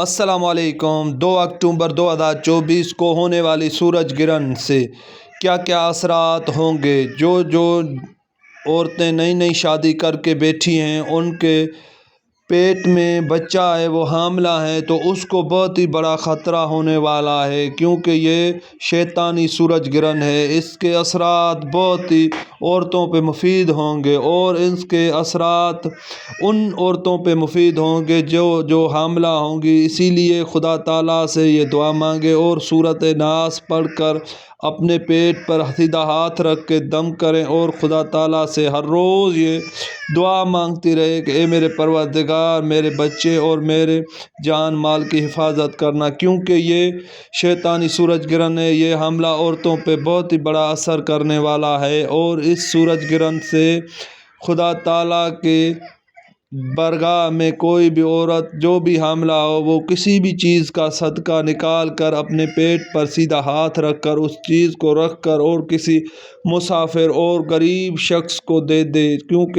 السلام علیکم۔ 2 اکتوبر 2024 کو ہونے والی سورج گرہن سے کیا کیا اثرات ہوں گے؟ جو عورتیں نئی شادی کر کے بیٹھی ہیں، ان کے پیٹ میں بچہ ہے، وہ حاملہ ہیں، تو اس کو بہت ہی بڑا خطرہ ہونے والا ہے، کیونکہ یہ شیطانی سورج گرہن ہے۔ اس کے اثرات بہت ہی عورتوں پہ مفید ہوں گے، اور اس کے اثرات ان عورتوں پہ مفید ہوں گے جو حاملہ ہوں گی۔ اسی لیے خدا تعالیٰ سے یہ دعا مانگے اور سورۃ ناس پڑھ کر اپنے پیٹ پر سیدھا ہاتھ رکھ کے دم کریں، اور خدا تعالیٰ سے ہر روز یہ دعا مانگتی رہے کہ اے میرے پروردگار، میرے بچے اور میرے جان مال کی حفاظت کرنا، کیونکہ یہ شیطانی سورج گرہن ہے، یہ حاملہ عورتوں پہ بہت ہی بڑا اثر کرنے والا ہے۔ اور اس سورج گرہن سے خدا تعالیٰ کے بارگاہ میں کوئی بھی عورت جو بھی حاملہ ہو، وہ کسی بھی چیز کا صدقہ نکال کر اپنے پیٹ پر سیدھا ہاتھ رکھ کر اس چیز کو رکھ کر اور کسی مسافر اور غریب شخص کو دے دے، کیونکہ